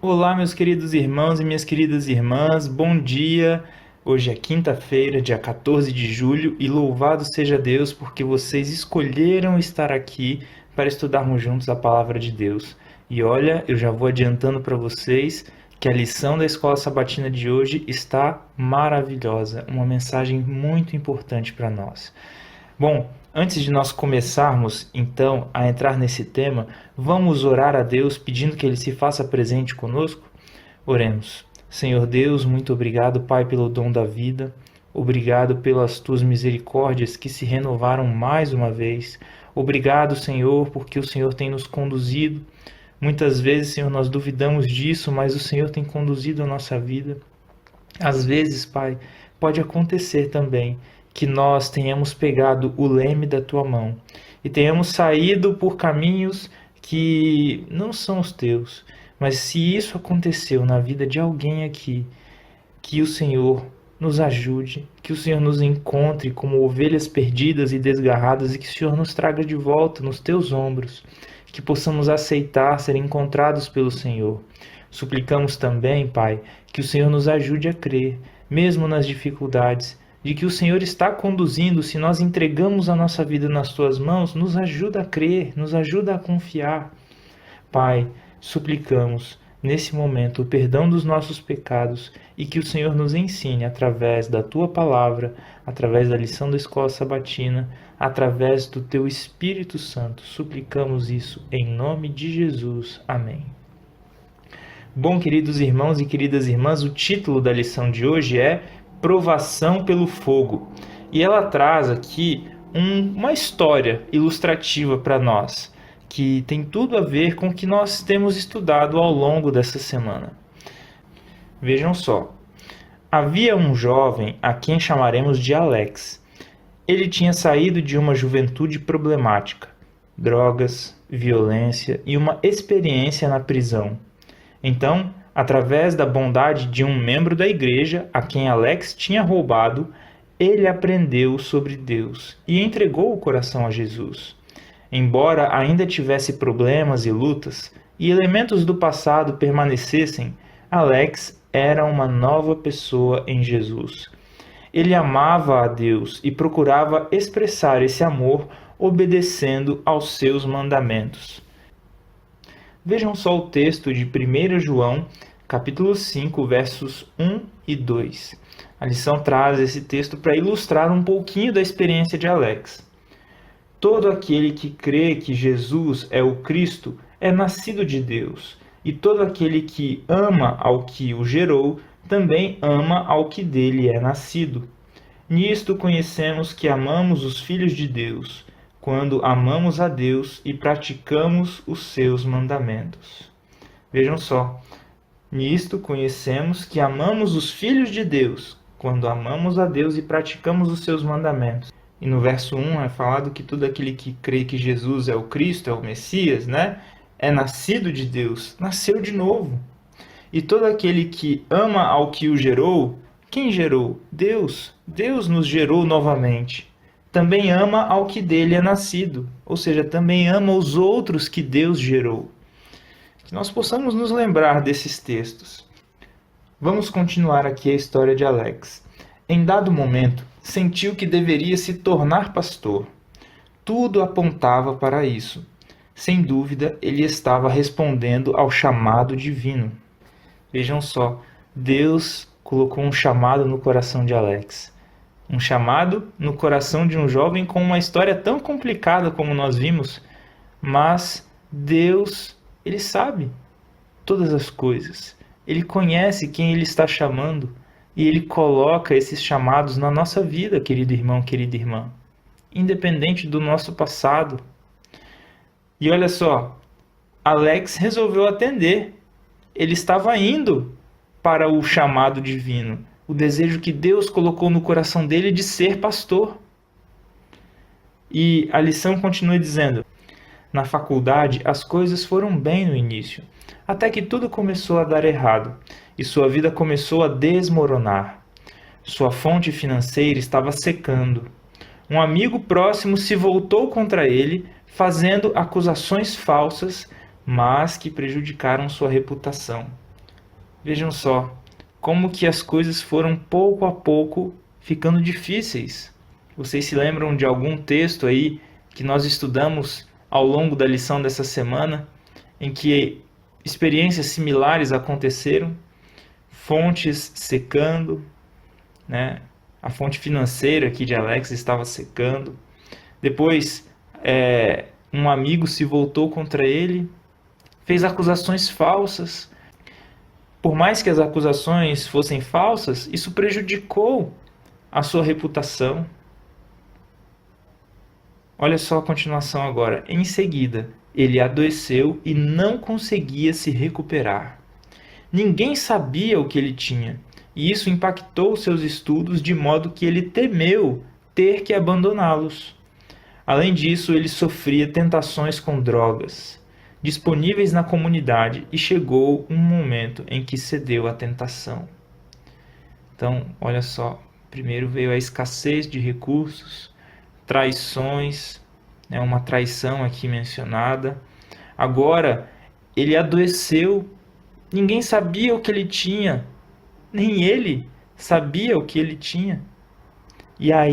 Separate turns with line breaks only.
Olá, meus queridos irmãos e minhas queridas irmãs, bom dia! Hoje é quinta-feira, dia 14 de julho, e louvado seja Deus porque vocês escolheram estar aqui para estudarmos juntos a palavra de Deus. E olha, eu já vou adiantando para vocês que a lição da Escola Sabatina de hoje está maravilhosa, uma mensagem muito importante para nós. Bom, antes de nós começarmos então a entrar nesse tema, vamos orar a Deus pedindo que Ele se faça presente conosco? Oremos. Senhor Deus, muito obrigado, Pai, pelo dom da vida. Obrigado pelas tuas misericórdias que se renovaram mais uma vez. Obrigado, Senhor, porque o Senhor tem nos conduzido. Muitas vezes, Senhor, nós duvidamos disso, mas o Senhor tem conduzido a nossa vida. Às vezes, Pai, pode acontecer também que nós tenhamos pegado o leme da tua mão e tenhamos saído por caminhos que não são os teus. Mas se isso aconteceu na vida de alguém aqui, que o Senhor nos ajude, que o Senhor nos encontre como ovelhas perdidas e desgarradas e que o Senhor nos traga de volta nos teus ombros, que possamos aceitar ser encontrados pelo Senhor. Suplicamos também, Pai, que o Senhor nos ajude a crer, mesmo nas dificuldades, de que o Senhor está conduzindo. Se nós entregamos a nossa vida nas tuas mãos, nos ajuda a crer, nos ajuda a confiar. Pai, suplicamos nesse momento o perdão dos nossos pecados e que o Senhor nos ensine através da tua palavra, através da lição da Escola Sabatina, através do teu Espírito Santo. Suplicamos isso em nome de Jesus. Amém. Bom, queridos irmãos e queridas irmãs, o título da lição de hoje é Provação pelo Fogo. E ela traz aqui uma história ilustrativa para nós, que tem tudo a ver com o que nós temos estudado ao longo dessa semana. Vejam só, havia um jovem a quem chamaremos de Alex. Ele tinha saído de uma juventude problemática, drogas, violência e uma experiência na prisão. Então, através da bondade de um membro da igreja a quem Alex tinha roubado, ele aprendeu sobre Deus e entregou o coração a Jesus. Embora ainda tivesse problemas e lutas, e elementos do passado permanecessem, Alex era uma nova pessoa em Jesus. Ele amava a Deus e procurava expressar esse amor obedecendo aos seus mandamentos. Vejam só o texto de 1 João, capítulo 5, versos 1 e 2. A lição traz esse texto para ilustrar um pouquinho da experiência de Alex. Todo aquele que crê que Jesus é o Cristo é nascido de Deus, e todo aquele que ama ao que o gerou também ama ao que dele é nascido. Nisto conhecemos que amamos os filhos de Deus, quando amamos a Deus e praticamos os seus mandamentos. Vejam só, nisto conhecemos que amamos os filhos de Deus, quando amamos a Deus e praticamos os seus mandamentos. E no verso 1 é falado que todo aquele que crê que Jesus é o Cristo, é o Messias, é nascido de Deus, nasceu de novo. E todo aquele que ama ao que o gerou, quem gerou? Deus. Deus nos gerou novamente. Também ama ao que dele é nascido, ou seja, também ama os outros que Deus gerou. Que nós possamos nos lembrar desses textos. Vamos continuar aqui a história de Alex. Em dado momento, sentiu que deveria se tornar pastor. Tudo apontava para isso. Sem dúvida, ele estava respondendo ao chamado divino. Vejam só, Deus colocou um chamado no coração de Alex. Um chamado no coração de um jovem com uma história tão complicada como nós vimos, mas Deus, Ele sabe todas as coisas. Ele conhece quem Ele está chamando e Ele coloca esses chamados na nossa vida, querido irmão, querida irmã, independente do nosso passado. E olha só, Alex resolveu atender. Ele estava indo para o chamado divino, o desejo que Deus colocou no coração dele de ser pastor. E a lição continua dizendo: na faculdade as coisas foram bem no início, até que tudo começou a dar errado e sua vida começou a desmoronar. Sua fonte financeira estava secando. Um amigo próximo se voltou contra ele, fazendo acusações falsas, mas que prejudicaram sua reputação. Vejam só, como que as coisas foram pouco a pouco ficando difíceis. Vocês se lembram de algum texto aí que nós estudamos ao longo da lição dessa semana, em que experiências similares aconteceram? Fontes secando, né? A fonte financeira aqui de Alex estava secando. Depois, um amigo se voltou contra ele, fez acusações falsas. Por mais que as acusações fossem falsas, isso prejudicou a sua reputação. Olha só a continuação agora. Em seguida, ele adoeceu e não conseguia se recuperar. Ninguém sabia o que ele tinha, e isso impactou seus estudos de modo que ele temeu ter que abandoná-los. Além disso, ele sofria tentações com drogas disponíveis na comunidade e chegou um momento em que cedeu à tentação. Então, olha só, primeiro veio a escassez de recursos, traições, né, uma traição aqui mencionada. Agora, ele adoeceu, ninguém sabia o que ele tinha, nem ele sabia o que ele tinha. E aí